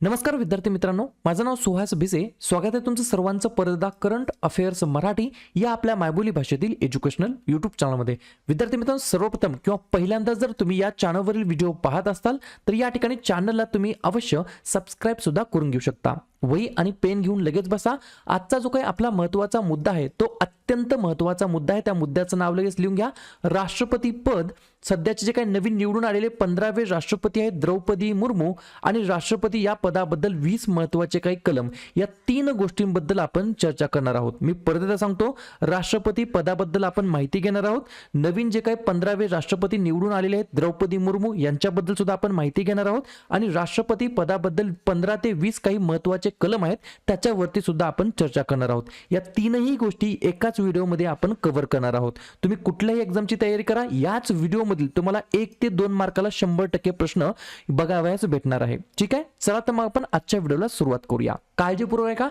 नमस्कार विद्यार्थी मित्रांनो, माझं नाव सुहास भिसे. स्वागत आहे तुमचं सर्वांचं परत एकदा करंट अफेअर्स मराठी या आपल्या मायबोली भाषेतील एज्युकेशनल यूट्यूब चॅनलमध्ये. विद्यार्थी मित्रांनो, सर्वप्रथम किंवा पहिल्यांदा जर तुम्ही या चॅनलवरील व्हिडिओ पाहत असाल तर या ठिकाणी चॅनलला तुम्ही अवश्य सबस्क्राइब सुद्धा करून घेऊ शकता. वही आणि पेन घेऊन लगेच बसा. आजचा जो काही आपला महत्त्वाचा मुद्दा आहे तो अत्यंत महत्त्वाचा मुद्दा आहे. त्या मुद्द्याचं नाव लगेच लिहून घ्या. राष्ट्रपती पद सध्याचे जे काही नवीन निवडून आलेले 15वे राष्ट्रपती आहेत द्रौपदी मुर्मू आणि राष्ट्रपती या पदाबद्दल 20 महत्त्वाचे काही कलम, या तीन गोष्टींबद्दल आपण चर्चा करणार आहोत. मी परत एकदा सांगतो, राष्ट्रपती पदाबद्दल आपण माहिती घेणार आहोत. नवीन जे काही 15वे राष्ट्रपती निवडून आलेले आहेत द्रौपदी मुर्मू यांच्याबद्दल सुद्धा आपण माहिती घेणार आहोत आणि राष्ट्रपती पदाबद्दल 15 ते 20 काही महत्त्वाचे कलम आहेत त्याच्यावरती सुद्धा आपण चर्चा करणार आहोत. या तीनही गोष्टी एकाच व्हिडिओमध्ये आपण कव्हर करणार आहोत. तुम्ही कुठल्याही एक्झामची तयारी करा, याच व्हिडिओमधील तुम्हाला 1 ते 2 मार्काला 100% प्रश्न बघावयास भेटणार आहे. ठीक आहे, चला तर मग आपण आजच्या व्हिडिओला सुरुवात करूया. काळजीपूर्वक ऐका.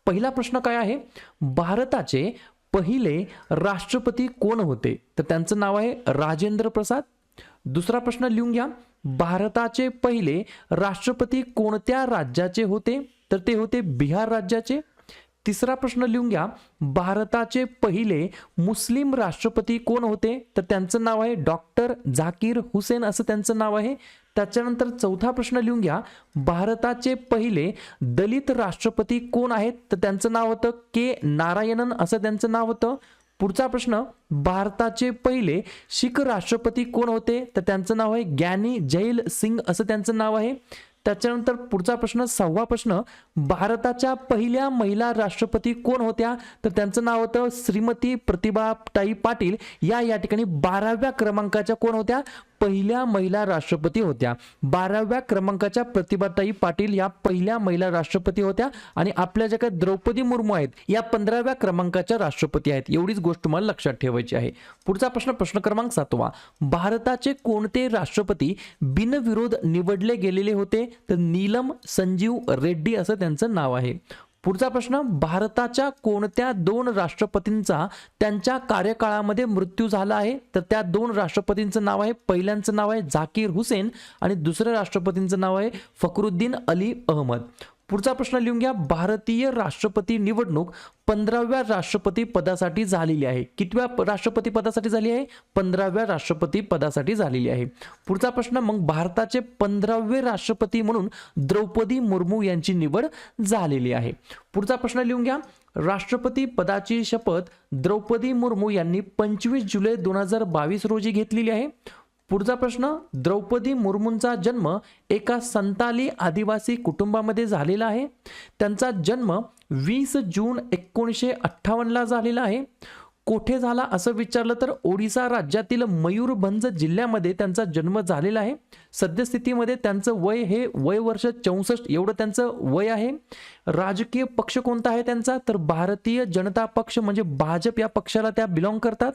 पहिला प्रश्न काय आहे? भारताचे पहिले राष्ट्रपती कोण होते? तर त्यांचं नाव आहे राजेंद्र प्रसाद. दुसरा प्रश्न लिहून घ्या. भारताचे पहिले राष्ट्रपती कोणत्या राज्याचे होते? तर ते होते बिहार राज्याचे. तिसरा प्रश्न लिहून घ्या. भारताचे पहिले मुस्लिम राष्ट्रपती कोण होते? तर त्यांचं नाव आहे डॉक्टर झाकीर हुसेन असं त्यांचं नाव आहे. त्याच्यानंतर चौथा प्रश्न लिहून घ्या. भारताचे पहिले दलित राष्ट्रपती कोण आहेत? तर त्यांचं नाव होतं के नारायणन असं त्यांचं नाव होतं. पुढचा प्रश्न, भारताचे पहिले शीख राष्ट्रपती कोण होते? तर त्यांचं नाव आहे ग्यानी जैल सिंग असं त्यांचं नाव आहे. त्याच्यानंतर पुढचा प्रश्न, 6वा प्रश्न, भारताच्या पहिल्या महिला राष्ट्रपती कोण होत्या? तर त्यांचं नाव होतं श्रीमती प्रतिभाताई पाटील. या ठिकाणी 12व्या क्रमांकाच्या कोण होत्या? पहिल्या महिला राष्ट्रपती होत्या. 12व्या क्रमांकाच्या प्रतिभाताई पाटील या पहिल्या महिला राष्ट्रपती होत्या आणि आपल्या ज्या काही द्रौपदी मुर्मू आहेत या 15व्या क्रमांकाच्या राष्ट्रपती आहेत. एवढीच गोष्ट तुम्हाला लक्षात ठेवायची आहे. पुढचा प्रश्न, प्रश्न क्रमांक 7वा, भारताचे कोणते राष्ट्रपती बिनविरोध निवडले गेलेले होते? तर नीलम संजीव रेड्डी असं त्यांचं नाव आहे. पुढचा प्रश्न, भारताच्या कोणत्या 2 राष्ट्रपतींचा त्यांच्या कार्यकाळामध्ये मृत्यू झाला आहे? तर त्या 2 राष्ट्रपतींचं नाव आहे, पहिल्यांचं नाव आहे झाकीर हुसेन आणि दुसऱ्या राष्ट्रपतींचं नाव आहे फखरुद्दीन अली अहमद. पुढचा प्रश्न लिहून घ्या. भारतीय राष्ट्रपती निवडणूक 15व्या राष्ट्रपती पदासाठी झालेली आहे. कितव्या राष्ट्रपती पदासाठी झाली आहे? 15व्या राष्ट्रपती पदासाठी झालेली आहे. पुढचा प्रश्न, मग भारताचे 15वे राष्ट्रपती म्हणून द्रौपदी मुर्मू यांची निवड झालेली आहे. पुढचा प्रश्न लिहून घ्या. राष्ट्रपती पदाची शपथ द्रौपदी मुर्मू यांनी 25 जुलै 2022 रोजी घेतलेली आहे. पुढचा प्रश्न, द्रौपदी मुर्मूंचा जन्म एका संताली आदिवासी कुटुंबामध्ये झालेला आहे. त्यांचा जन्म 20 जून 1958 ला झालेला आहे. कोठे झाला असं विचारलं तर ओडिसा राज्यातील मयूरभंज जिल्ह्यामध्ये त्यांचा जन्म झालेला आहे. सद्यस्थितीमध्ये त्यांचं वय हे वर्ष 64 एवढं त्यांचं वय आहे. राजकीय पक्ष कोणता आहे त्यांचा? तर भारतीय जनता पक्ष म्हणजे भाजप या पक्षाला त्या बिलॉंग करतात.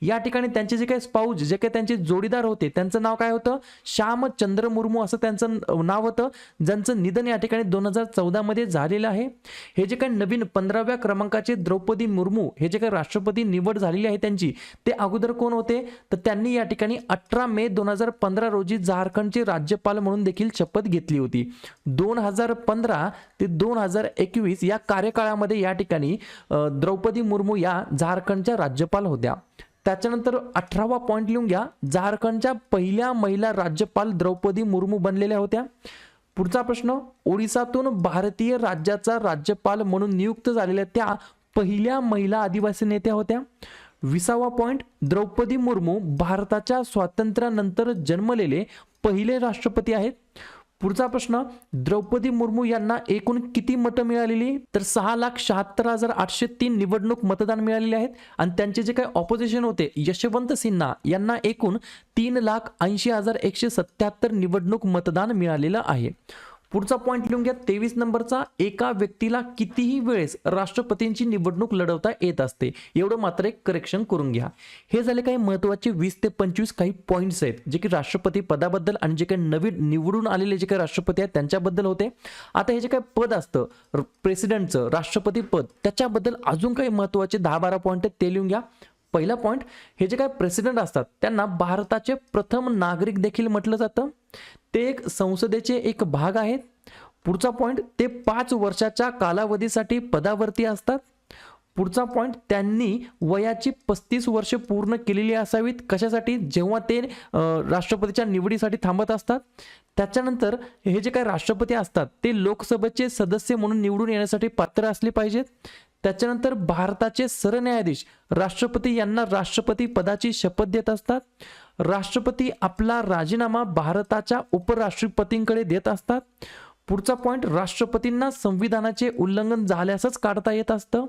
या ठिकाणी त्यांचे जे काही स्पाऊज, जे काही त्यांचे जोडीदार होते त्यांचं नाव काय होतं? श्यामचंद्र मुर्मू असं त्यांचं नाव होतं, ज्यांचं निधन या ठिकाणी 2014 मध्ये झालेलं आहे. हे जे काही नवीन 15व्या क्रमांकाचे द्रौपदी मुर्मू हे जे काही राष्ट्रपती निवड झालेली आहे त्यांची, ते अगोदर कोण होते? तर त्यांनी या ठिकाणी 18 मे 2015 रोजी झारखंडचे राज्यपाल म्हणून देखील शपथ घेतली होती. 2015 ते 2021 या कार्यकाळामध्ये या ठिकाणी द्रौपदी मुर्मू या झारखंडच्या राज्यपाल होत्या. त्याच्यानंतर 18वा पॉइंट लिहून घ्या. झारखंडच्या पहिल्या महिला राज्यपाल द्रौपदी मुर्मू बनलेल्या होत्या. पुढचा प्रश्न, ओडिसातून भारतीय राज्याचा राज्यपाल म्हणून नियुक्त झालेल्या त्या पहिल्या महिला आदिवासी नेत्या होत्या. 20वा पॉइंट, द्रौपदी मुर्मू भारताच्या स्वातंत्र्यानंतर जन्मलेले पहिले राष्ट्रपती आहेत. पुढचा प्रश्न, द्रौपदी मुर्मू यांना एकूण किती मतं मिळालेली? तर 6,76,803 निवडणूक मतदान मिळालेले आहेत आणि त्यांचे जे काही ऑपोजिशन होते यशवंत सिन्हा यांना एकूण 3,80,177 निवडणूक मतदान मिळालेलं आहे. पुढचा पॉइंट लिहून घ्या. 23 नंबरचा, एका व्यक्तीला कितीही वेळेस राष्ट्रपतींची निवडणूक लढवता येत असते. एवढं मात्र एक करेक्शन करून घ्या. हे झाले काही महत्त्वाचे 20 ते 25 काही पॉईंट्स आहेत जे की राष्ट्रपती पदाबद्दल आणि जे काही नवीन निवडून आलेले जे काही राष्ट्रपती आहेत त्यांच्याबद्दल होते. आता हे जे काही पद असतं प्रेसिडेंटचं, राष्ट्रपती पद, त्याच्याबद्दल अजून काही महत्त्वाचे 10-12 पॉईंट आहेत ते लिहून घ्या. पहिला पॉइंट, हे जे काही प्रेसिडेंट असतात त्यांना भारताचे प्रथम नागरिक देखील म्हटलं जातं. ते एक संसदेचे एक भाग आहेत. पुढचा पॉइंट, ते 5 वर्षाच्या कालावधीसाठी पदावरती असतात. पुढचा पॉइंट, त्यांनी वयाची 35 वर्षे पूर्ण केलेली असावीत. कशासाठी? जेव्हा ते राष्ट्रपतीच्या निवडीसाठी थांबत असतात. त्याच्यानंतर हे जे काही राष्ट्रपती असतात ते लोकसभेचे सदस्य म्हणून निवडून येण्यासाठी पात्र असले पाहिजेत. त्याच्यानंतर भारताचे सरन्यायाधीश राष्ट्रपती यांना राष्ट्रपती पदाची शपथ देत असतात. राष्ट्रपती आपला राजीनामा भारताच्या उपराष्ट्रपतींकडे देत असतात. पुढचा पॉइंट, राष्ट्रपतींना संविधानाचे उल्लंघन झाल्यासच काढता येत असतं.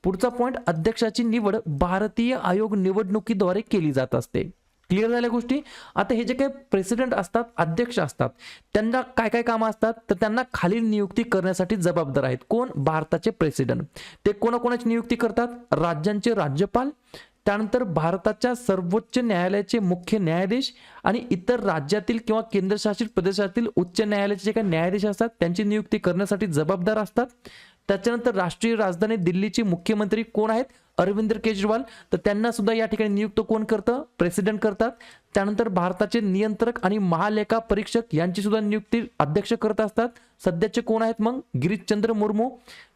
पुढचा पॉइंट, अध्यक्षाची निवड भारतीय आयोग निवडणुकीद्वारे केली जात असते. क्लिअर झाल्या गोष्टी. आता हे जे काही प्रेसिडेंट असतात, अध्यक्ष असतात, त्यांना काय काय कामं असतात तर त्यांना खालील नियुक्ती करण्यासाठी जबाबदार आहेत. कोण? भारताचे प्रेसिडेंट. ते कोणाकोणाची नियुक्ती करतात? राज्यांचे राज्यपाल, त्यानंतर भारताच्या सर्वोच्च न्यायालयाचे मुख्य न्यायाधीश आणि इतर राज्यातील किंवा केंद्रशासित प्रदेशातील उच्च न्यायालयाचे जे काही न्यायाधीश असतात त्यांची नियुक्ती करण्यासाठी जबाबदार असतात. त्याच्यानंतर राष्ट्रीय राजधानी दिल्लीचे मुख्यमंत्री कोण आहेत? अरविंद केजरीवाल. तर त्यांना सुद्धा या ठिकाणी नियुक्त कोण करतं? प्रेसिडेंट करतात. त्यानंतर भारताचे नियंत्रक आणि महालेखा परीक्षक यांची सुद्धा नियुक्ती अध्यक्ष करत असतात. सध्याचे कोण आहेत मग? गिरीशचंद्र मुर्मू.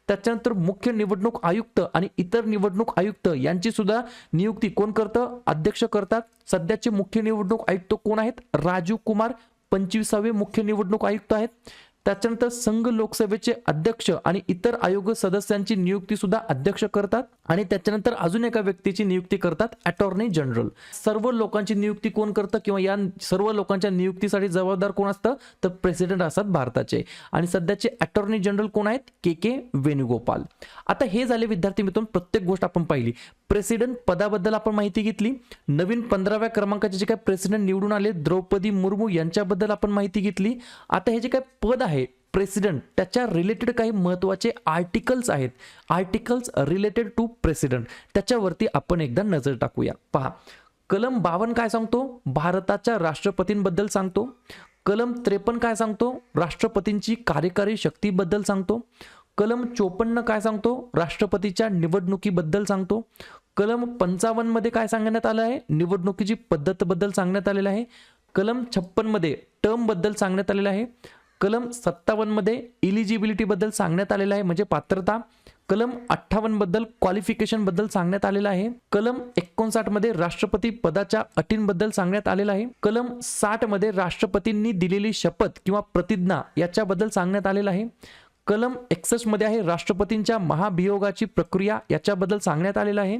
त्याच्यानंतर मुख्य निवडणूक आयुक्त आणि इतर निवडणूक आयुक्त यांची सुद्धा नियुक्ती कोण करतं? अध्यक्ष करतात. सध्याचे मुख्य निवडणूक आयुक्त कोण आहेत? राजीव कुमार 25वे मुख्य निवडणूक आयुक्त आहेत. त्याच्यानंतर संघ लोकसभेचे अध्यक्ष आणि इतर आयोग सदस्यांची नियुक्ती सुद्धा अध्यक्ष करतात. आणि त्याच्यानंतर अजून एका व्यक्तीची नियुक्ती करतात, अटॉर्नी जनरल. सर्व लोकांची नियुक्ती कोण करतं किंवा या सर्व लोकांच्या नियुक्तीसाठी जबाबदार कोण असतं तर प्रेसिडेंट असतात भारताचे. आणि सध्याचे अटॉर्नी जनरल कोण आहेत? के वेणुगोपाल. आता हे झाले विद्यार्थी मित्रांनो, प्रत्येक गोष्ट आपण पाहिली. प्रेसिडेंट पदाबद्दल आपण माहिती घेतली. नवीन 15व्या क्रमांकाचे जे काही प्रेसिडेंट निवडून आले द्रौपदी मुर्मू यांच्याबद्दल आपण माहिती घेतली. आता हे जे काही पद आहे प्रेसिडेंट, त्याच्या रिलेटेड काही महत्त्वाचे आर्टिकल्स आहेत, आर्टिकल्स रिलेटेड टू प्रेसिडेंट, त्याच्यावरती आपण एकदा नजर टाकूया. पहा, कलम 52 काय सांगतो? भारताच्या राष्ट्रपतींबद्दल सांगतो. कलम 53 काय सांगतो? राष्ट्रपतींची कार्यकारी शक्तीबद्दल सांगतो. कलम 54 काय सांगतो? राष्ट्रपतीच्या निवडणुकीबद्दल सांगतो. कलम 55 मध्ये काय सांगण्यात आलं आहे? निवडणुकीची पद्धतबद्दल सांगण्यात आलेलं आहे. कलम 56 मध्ये टर्म बद्दल सांगण्यात आलेलं आहे. कलम 57 मध्ये इलिजिबिलिटी बद्दल सांगण्यात आलेलं आहे, म्हणजे पात्रता. कलम 58 बद्दल क्वालिफिकेशन बद्दल सांगण्यात आलेलं आहे. कलम 59 मध्ये राष्ट्रपती पदाच्या अटींबद्दल सांगण्यात आलेलं आहे. कलम 60 मध्ये राष्ट्रपतींनी दिलेली शपथ किंवा प्रतिज्ञा याच्याबद्दल सांगण्यात आलेलं आहे. कलम 61 मध्ये आहे राष्ट्रपतींच्या महाभियोगाची प्रक्रिया, याच्याबद्दल सांगण्यात आलेलं आहे.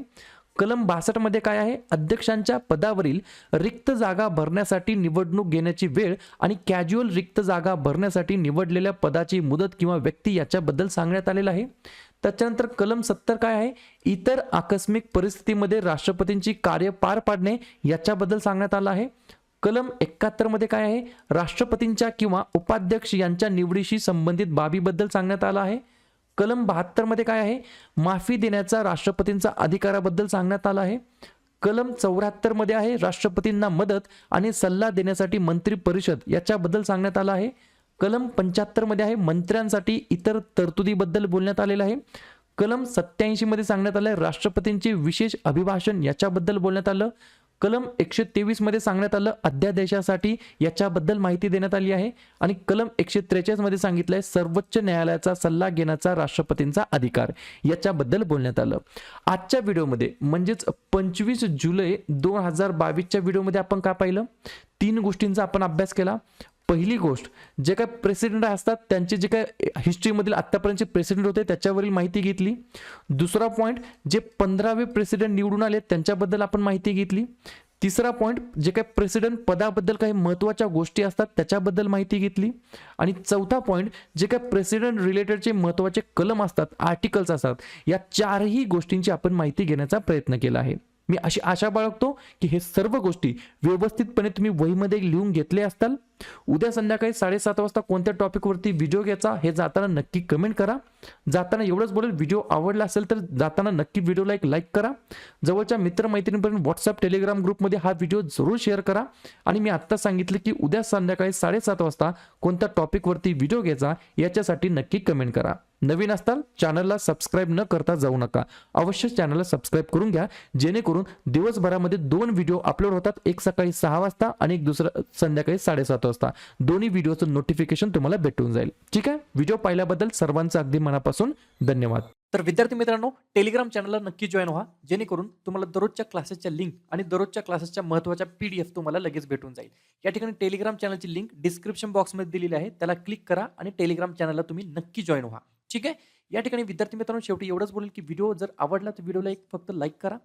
कलम 62 मध्ये काय आहे? अध्यक्षांच्या पदावरील रिक्त जागा भरण्यासाठी निवडणूक घेण्याची वेळ आणि कॅज्युअल रिक्त जागा भरण्यासाठी निवडलेल्या पदाची मुदत किंवा व्यक्ती याच्याबद्दल सांगण्यात आलेलं आहे. त्याच्यानंतर कलम 70 काय आहे? इतर आकस्मिक परिस्थितीमध्ये राष्ट्रपतींची कार्य पार पाडणे याच्याबद्दल सांगण्यात आलं आहे. कलम 71 मध्ये काय आहे? राष्ट्रपतींच्या किंवा उपाध्यक्ष यांच्या निवडीशी संबंधित बाबीबद्दल सांगण्यात आलं आहे. कलम 72 मध्ये काय आहे? माफी देण्याचा राष्ट्रपतींचा अधिकाराबद्दल सांगण्यात आलं आहे. कलम 74 मध्ये आहे राष्ट्रपतींना मदत आणि सल्ला देण्यासाठी मंत्री परिषद याच्याबद्दल सांगण्यात आलं आहे. कलम 75 मध्ये आहे मंत्र्यांसाठी इतर तरतुदीबद्दल बोलण्यात आलेलं आहे. कलम 87 मध्ये सांगण्यात आलं आहे राष्ट्रपतींचे विशेष अभिभाषण याच्याबद्दल बोलण्यात आलं. कलम 123 मध्ये सांगण्यात आलं अध्यादेशासाठी याच्याबद्दल माहिती देण्यात आली आहे. आणि कलम 143 मध्ये सांगितलंय सर्वोच्च न्यायालयाचा सल्ला घेण्याचा राष्ट्रपतींचा अधिकार याच्याबद्दल बोलण्यात आलं. आजच्या व्हिडिओमध्ये म्हणजेच 25 जुलै 2022च्या व्हिडिओमध्ये आपण काय पाहिलं? 3 गोष्टींचा आपण अभ्यास केला. पहिली गोष्ट, जे काय प्रेसिडेंट असतात त्यांचे जे काय हिस्ट्रीमधील आतापर्यंतचे प्रेसिडेंट होते त्याच्यावरील माहिती घेतली. दुसरा पॉइंट, जे 15वे प्रेसिडेंट निवडून आले त्यांच्याबद्दल आपण माहिती घेतली. तिसरा पॉइंट, जे काही प्रेसिडेंट पदाबद्दल काही महत्त्वाच्या गोष्टी असतात त्याच्याबद्दल माहिती घेतली. आणि चौथा पॉइंट, जे काही प्रेसिडेंट रिलेटेडचे महत्त्वाचे कलम असतात, आर्टिकल्स असतात, या 4ही गोष्टींची आपण माहिती घेण्याचा प्रयत्न केला आहे. मी अशी आशा बाळगतो की हे सर्व गोष्टी व्यवस्थितपणे तुम्ही वहीमध्ये लिहून घेतले असताल. उद्या संध्याकाळी 7:30 वाजता कोणत्या टॉपिकवरती व्हिडिओ घ्यायचा हे जाताना नक्की कमेंट करा. जाताना एवढंच बोलेल, व्हिडिओ आवडला असेल तर जाताना नक्की व्हिडिओला एक लाईक करा. जवळच्या मित्रमैत्रिणींपर्यंत व्हॉट्सअप टेलिग्राम ग्रुपमध्ये हा व्हिडिओ जरूर शेअर करा. आणि मी आत्ता सांगितलं की उद्या संध्याकाळी 7:30 वाजता कोणत्या टॉपिकवरती व्हिडिओ घ्यायचा याच्यासाठी नक्की कमेंट करा. नवीन असताल चॅनलला सबस्क्राईब न करता जाऊ नका. अवश्य चॅनलला सबस्क्राईब करून घ्या, जेणेकरून दिवसभरामध्ये 2 व्हिडिओ अपलोड होतात, एक सकाळी 6 वाजता आणि एक दुसरं संध्याकाळी 7:30 वाजता. दोन्ही व्हिडिओचं नोटिफिकेशन तुम्हाला भेटून जाईल. ठीक आहे. व्हिडिओ पाहिल्याबद्दल सर्वांचं अगदी मनापासून धन्यवाद. तर विद्यार्थी मित्रांनो, टेलिग्राम चॅनलला नक्की जॉईन व्हा, जेणेकरून तुम्हाला दररोजच्या क्लासेसच्या लिंक आणि दररोजच्या क्लासेसच्या महत्त्वाच्या PDF तुम्हाला लगेच भेटून जाईल. या ठिकाणी टेलिग्राम चॅनलची लिंक डिस्क्रिप्शन बॉक्समध्ये दिलेली आहे, त्याला क्लिक करा आणि टेलिग्राम चॅनलला तुम्ही नक्की जॉईन व्हा. ठीक आहे. या ठिकाणी विद्यार्थी मित्रांनो, शेवटी एवढंच बोलेल की व्हिडिओ जर आवडला तर व्हिडिओला एक फक्त लाईक करा.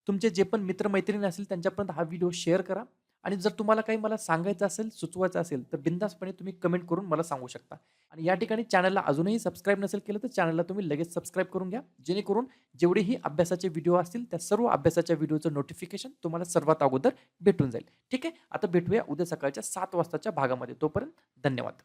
तुमचे जे पण मित्रमैत्रिणी असतील त्यांच्यापर्यंत हा व्हिडिओ शेअर करा. आणि जर तुम्हाला काही मला सांगायचं असेल, सुचवायचं असेल तर बिनधास्तपणे तुम्ही कमेंट करून मला सांगू शकता. आणि या ठिकाणी चॅनलला अजूनही सबस्क्राईब नसेल केलं तर चॅनलला तुम्ही लगेच सबस्क्राईब करून घ्या, जेणेकरून जेवढेही अभ्यासाचे व्हिडिओ असतील त्या सर्व अभ्यासाच्या व्हिडिओचं नोटिफिकेशन तुम्हाला सर्वात अगोदर भेटून जाईल. ठीक आहे. आता भेटूया उद्या सकाळच्या 7 वाजताच्या भागामध्ये. तोपर्यंत धन्यवाद.